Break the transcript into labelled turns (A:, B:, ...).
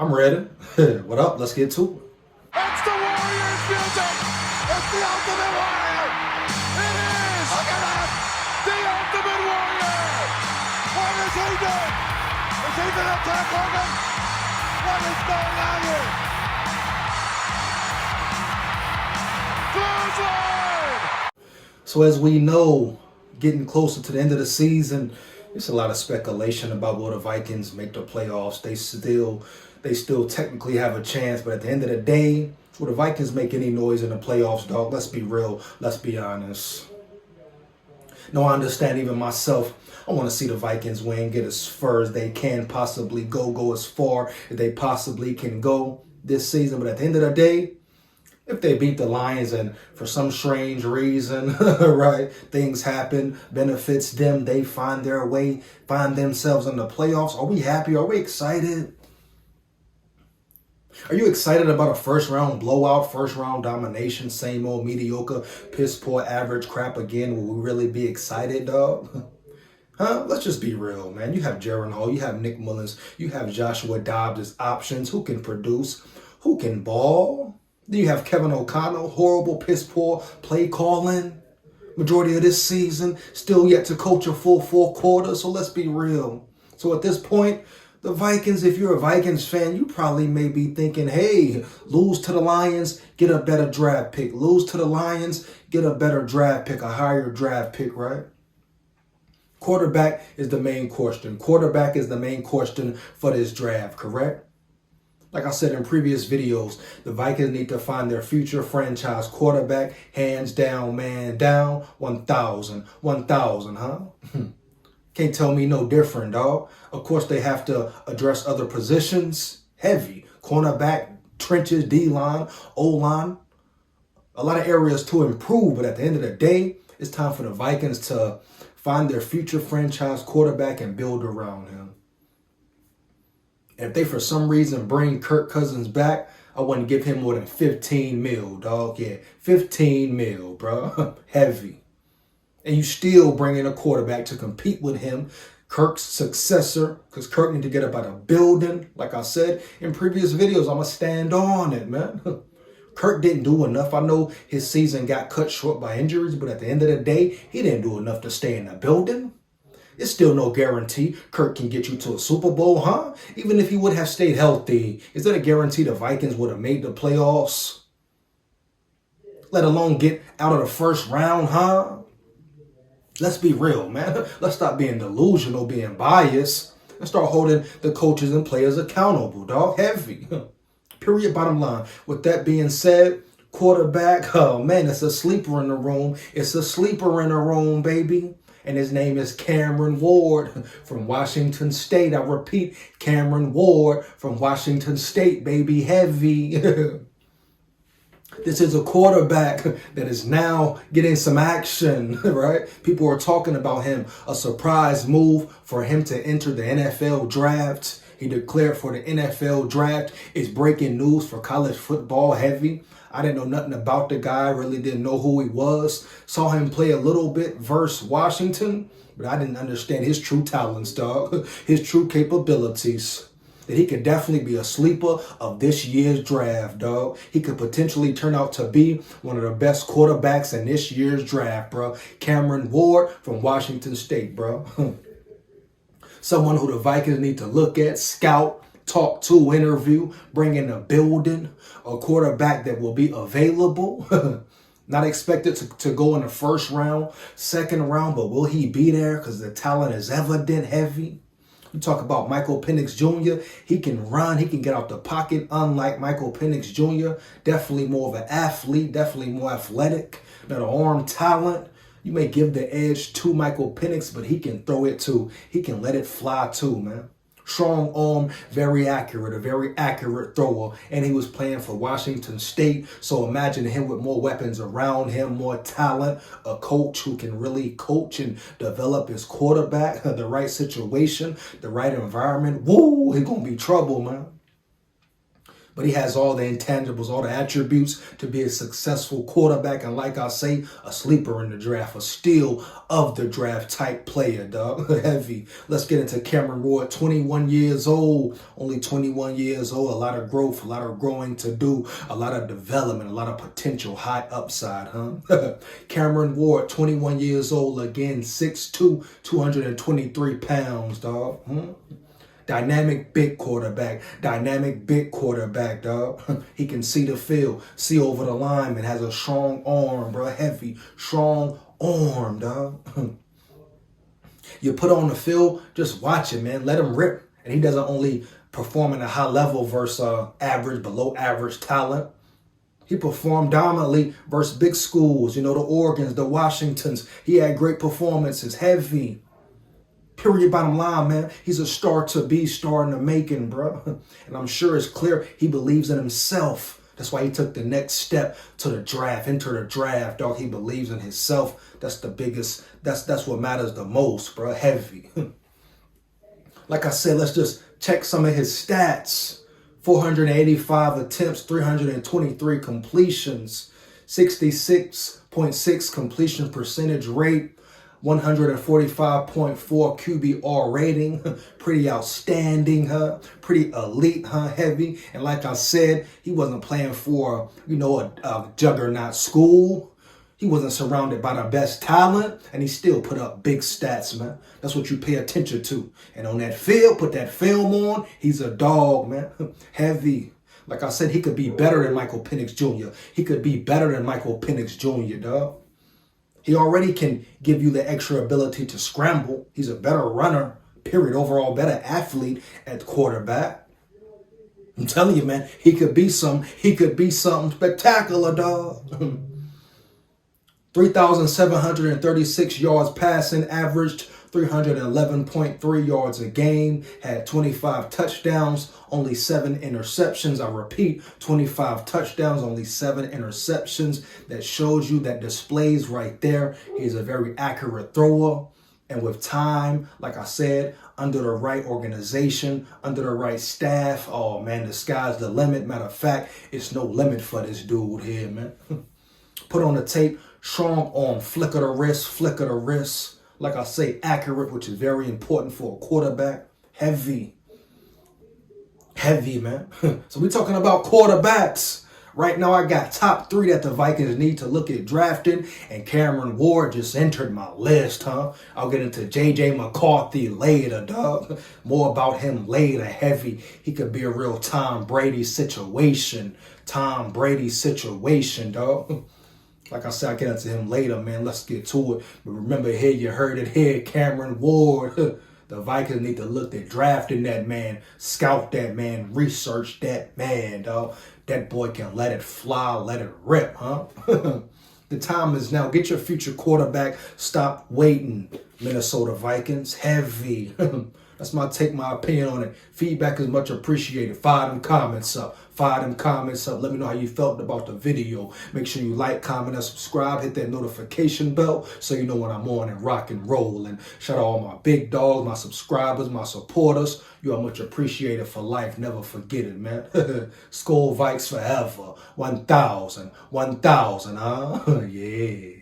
A: I'm ready. What up? Let's get to it.
B: It's the Warriors music. It's the Ultimate Warrior. It is. Look at that. The Ultimate Warrior. What is he doing? Is he going to attack Hogan? What is going on here? Clothesline.
A: So as we know, getting closer to the end of the season, there's a lot of speculation about will the Vikings make the playoffs. They still technically have a chance, but at the end of the day, will the Vikings make any noise in the playoffs, dog? Let's be real. Let's be honest. No, I understand even myself. I want to see the Vikings win, get as far as they can possibly go as far as they possibly can go this season. But at the end of the day, if they beat the Lions and for some strange reason, right, things happen, benefits them, they find their way, find themselves in the playoffs, are we happy? Are we excited? Are you excited about a first round blowout, first round domination, same old mediocre, piss poor, average crap again? Will we really be excited, dog? Huh? Let's just be real, man. You have Jaron Hall, you have Nick Mullins, you have Joshua Dobbs as options. Who can produce? Who can ball? Then you have Kevin O'Connell, horrible, piss poor play calling. Majority of this season, still yet to coach a full 4 quarters. So let's be real. So at this point, the Vikings, if you're a Vikings fan, you probably may be thinking, hey, lose to the Lions, get a better draft pick. Lose to the Lions, get a better draft pick, a higher draft pick, right? Quarterback is the main question. Quarterback is the main question for this draft, correct? Like I said in previous videos, the Vikings need to find their future franchise quarterback. Hands down, man down. 1,000. 1,000, huh? Can't tell me no different, dog. Of course, they have to address other positions. Heavy. Cornerback, trenches, D-line, O-line. A lot of areas to improve, but at the end of the day, it's time for the Vikings to find their future franchise quarterback and build around him. If they for some reason bring Kirk Cousins back, I wouldn't give him more than 15 mil, dog. Yeah, 15 mil, bro. Heavy. And you still bring in a quarterback to compete with him, Kirk's successor, because Kirk need to get up out of building. Like I said in previous videos, I'm going to stand on it, man. Kirk didn't do enough. I know his season got cut short by injuries, but at the end of the day, he didn't do enough to stay in the building. It's still no guarantee Kirk can get you to a Super Bowl, huh? Even if he would have stayed healthy, is that a guarantee the Vikings would have made the playoffs? Let alone get out of the first round, huh? Let's be real, man. Let's stop being delusional, being biased, and start holding the coaches and players accountable, dog. Heavy. Period, bottom line. With that being said, quarterback, oh man, it's a sleeper in the room. It's a sleeper in the room, baby. And his name is Caneron Ward from Washington State. I repeat, Caneron Ward from Washington State, baby. Heavy. This is a quarterback that is now getting some action, right? People are talking about him. A surprise move for him to enter the NFL draft. He declared for the NFL draft. It's breaking news for college football. Heavy. I didn't know nothing about the guy, really didn't know who he was. Saw him play a little bit versus Washington, but I didn't understand his true talents, dog. His true capabilities. That he could definitely be a sleeper of this year's draft, dog. He could potentially turn out to be one of the best quarterbacks in this year's draft, bro. Caneron Ward from Washington State, bro. Someone who the Vikings need to look at, scout, talk to, interview, bring in a building, a quarterback that will be available. Not expected to go in the first round, second round, but will he be there? Because the talent is evident. Heavy. You talk about Michael Penix Jr. He can run. He can get out the pocket. Unlike Michael Penix Jr., definitely more of an athlete, definitely more athletic, not an arm talent. You may give the edge to Michael Penix, but he can throw it too. He can let it fly too, man. Strong arm, very accurate, a very accurate thrower. And he was playing for Washington State. So imagine him with more weapons around him, more talent, a coach who can really coach and develop his quarterback, the right situation, the right environment. Woo, he's going to be trouble, man. But he has all the intangibles, all the attributes to be a successful quarterback. And like I say, a sleeper in the draft, a steal of the draft type player, dog. Heavy. Let's get into Caneron Ward, 21 years old, only 21 years old. A lot of growth, a lot of growing to do, a lot of development, a lot of potential, high upside, huh? Caneron Ward, 21 years old, again, 6'2", 223 pounds, dog. Dynamic big quarterback, dog. He can see the field, see over the lineman, has a strong arm, bro, heavy, strong arm, dog. You put on the field, just watch it, man. Let him rip. And he doesn't only perform at a high level versus average, below average talent. He performed dominantly versus big schools, you know, the Oregons, the Washingtons. He had great performances, heavy. Period, bottom line, man. He's a star to be, star in the making, bro. And I'm sure it's clear he believes in himself. That's why he took the next step to the draft, enter the draft, dog. He believes in himself. That's the biggest, that's what matters the most, bro. Heavy. Like I said, let's just check some of his stats. 485 attempts, 323 completions, 66.6 completion percentage rate, 145.4 QBR rating. Pretty outstanding, huh? Pretty elite, huh? Heavy. And like I said, he wasn't playing for, you know, a juggernaut school. He wasn't surrounded by the best talent, and he still put up big stats, man. That's what you pay attention to. And on that field, put that film on, he's a dog, man. Heavy. Like I said, he could be better than Michael Penix Jr. He could be better than Michael Penix Jr., dog. He already can give you the extra ability to scramble. He's a better runner, period. Overall, better athlete at quarterback. I'm telling you, man, he could be something spectacular, dog. 3,736 yards passing, averaged 311.3 yards a game, had 25 touchdowns, only 7 interceptions. I repeat, 25 touchdowns, only 7 interceptions. That shows you, that displays right there. He's a very accurate thrower. And with time, like I said, under the right organization, under the right staff, oh man, the sky's the limit. Matter of fact, it's no limit for this dude here, man. Put on the tape, strong arm, flick of the wrist. Like I say, accurate, which is very important for a quarterback. Heavy, man. So we're talking about quarterbacks. Right now, I got top 3 that the Vikings need to look at drafting, and Caneron Ward just entered my list, huh? I'll get into J.J. McCarthy later, dog. More about him later, heavy. He could be a real Tom Brady situation, dog. Like I said, I'll get into him later, man. Let's get to it. But remember, here, you heard it here, Caneron Ward. The Vikings need to look at drafting that man, scout that man, research that man, dog. That boy can let it fly, let it rip, huh? The time is now. Get your future quarterback. Stop waiting, Minnesota Vikings. Heavy. That's my opinion on it. Feedback is much appreciated. Fire them comments up. Let me know how you felt about the video. Make sure you like, comment, and subscribe. Hit that notification bell so you know when I'm on and rock and roll. And shout out all my big dogs, my subscribers, my supporters. You are much appreciated for life. Never forget it, man. SKOL Vikes forever. 1,000, huh? Yeah.